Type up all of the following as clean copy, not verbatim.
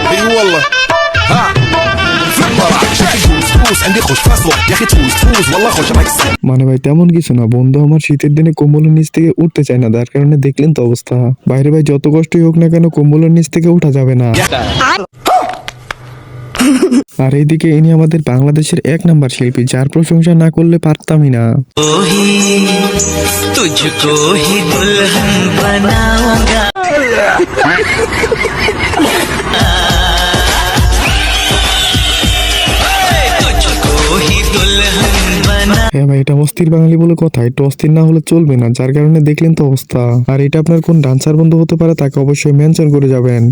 اي والله ها عندي خوش فاصله يا اخي تفوز والله خوش مكسب মানে ভাই তেমন কিছু না, বন্ধু আমার শীতের দিনে কম্বলের নিচ থেকে উঠতে চায় না, যার কারণে দেখলেন তো অবস্থা। বাইরে ভাই যত কষ্টই হোক না কেন কম্বলের নিচ থেকে উঠা যাবে না। আর এইদিকে ইনি আমাদের বাংলাদেশের 1 নাম্বার শিল্পী, যার প্রশংসা না করলে পারতামই না। तुझको ही दुल्हन बनाऊंगा। হ্যাঁ ভাই, এটা অস্থির বাঙালি বলে কথা, একটু অস্থির না হলে চলবে না, যার কারণে দেখলেন তো অবস্থা। আর এটা আপনার কোন ডান্সার বন্ধু হতে পারে তাকে অবশ্যই মেনশন করে যাবেন।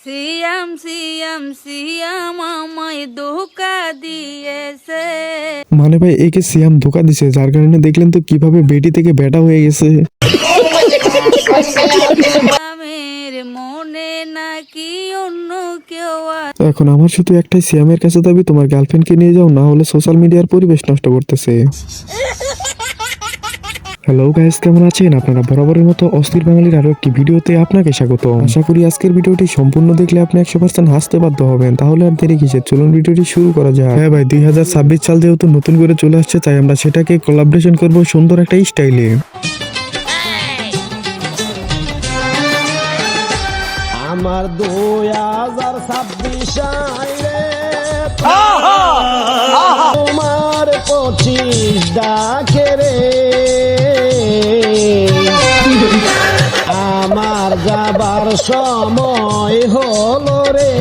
সিয়াম সিয়াম সিয়াম আমায় ধোকা দিয়েছে। মানে ভাই একে সিয়াম ধোকা দিছে, যার কারণে দেখলেন তো কিভাবে বেটি থেকে বেটা হয়ে গেছে। আমার মনে নাকি অন্য কেউ আছে। এখন আমার শুধু একটাই সিয়ামের কাছে দাবি, তোমার গার্লফ্রেন্ডকে নিয়ে যাও, না হলে সোশ্যাল মিডিয়ার পরিবেশ নষ্ট করতেছে। হ্যালো গাইস, কেমন আছেন আপনারা? বরাবরের মতো অস্থির বাঙালির আরো একটি ভিডিওতে আপনাকে স্বাগত। আশা করি আজকের ভিডিওটি সম্পূর্ণ দেখলে আপনি 100% হাসতে বাধ্য হবেন। তাহলে আর দেরি কিসের, চলুন ভিডিওটি শুরু করা যাক। হ্যাঁ ভাই, 2026 সাল যেহেতু নতুন করে চলে আসছে, তাই আমরা সেটাকে কোলাবরেশন করব সুন্দর একটা স্টাইলে। আমার 2026 সালে তোমার 25 ডাকে রে, আমার যাবার সময় হলো রে।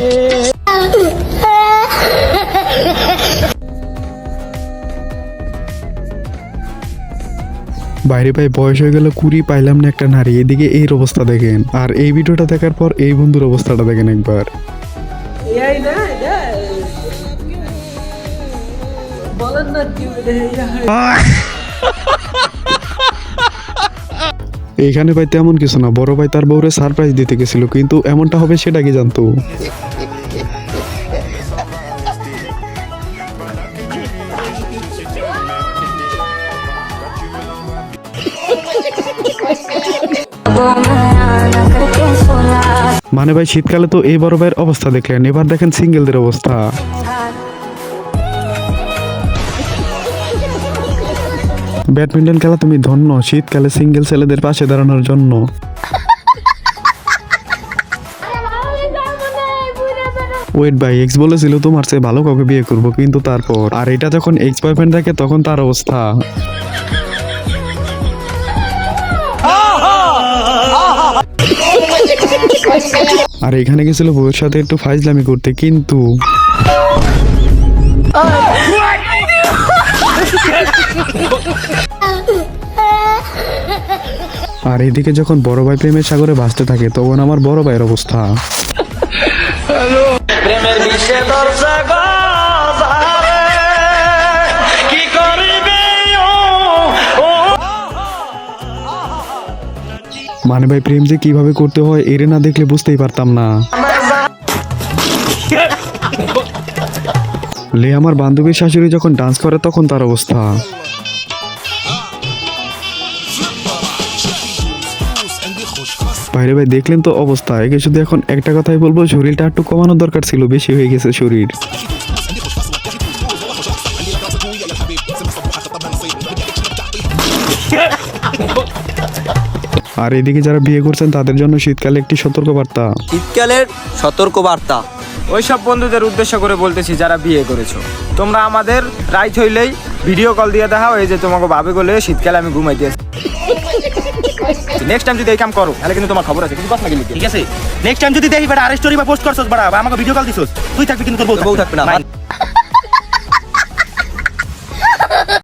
বাইরে ভাই বয়স হয়ে গেল 20, পাইলাম না একটা নারী, এদিকে এর অবস্থা দেখেন। আর এই ভিডিওটা দেখার পর এই বন্ধুর অবস্থাটা দেখেন একবার। এইখানে ভাই তেমন কিছু না, বড় ভাই তার বউরে সারপ্রাইজ দিতে গেছিল, কিন্তু এমনটা হবে সেটা কি জানতো। মানে ভাই শীতকালে তো এই বড় ভাইয়ের অবস্থা দেখলেন, এবার দেখেন সিঙ্গেলদের অবস্থা। ব্যাডমিন্টন খেলা তুমি ধন্য, শীতকালে সিঙ্গেল ছেলেদের পাশে দাঁড়ানোর জন্য। ওয়েট ভাই, এক্স বলেছিল তোমার চেয়ে ভালো কাউকে বিয়ে করব, কিন্তু তারপর আর এটা যখন এক্স বয়ফ্রেন্ড থাকে তখন তার অবস্থা। আর এখানে গেছিল বউয়ের সাথে একটু ফাইজলামি করতে, কিন্তু আর এদিকে যখন বড় ভাই প্রেমের সাগরে ভাসতে থাকে তখন আমার বড় ভাইয়ের অবস্থা। মানে ভাই প্রেম যে কিভাবে করতে হয় এরে না দেখলে বুঝতেই পারতাম না। লে আমার বান্ধবীর শাশুড়ি যখন ডান্স করে তখন তার অবস্থা। বাইরে ভাই দেখলেন তো অবস্থা। একে শুধু এখন একটা কথাই বলবো, শরীরটা একটু কমানোর দরকার ছিল, বেশি হয়ে গেছে শরীর। আর এদিকে যারা বিয়ে করছেন তাদের জন্য শীতকালে একটি সতর্কবার্তা। শীতকালের সতর্কবার্তা ওইসব বন্ধুদের উদ্দেশ্য করে বলতেছি যারা বিয়ে করেছো, তোমরা আমাদের রাইট হইলেই ভিডিও কল দিয়ে দেখাও, এই যে তোমাকে ভাবে বলে শীতকালে আমি ঘুমাই দিয়েছি। নেক্সট টাইম যদি এই কাম করো তাহলে কিন্তু তোমার খবর আছে, কিন্তু কথা নাকি, ঠিক আছে? নেক্সট টাইম যদি দেখি বেটা আর স্টোরি বা পোস্ট করছস, বেটা আমাকে ভিডিও কল দিছস, তুই থাকবি কিন্তু তোর বউ থাকবে না।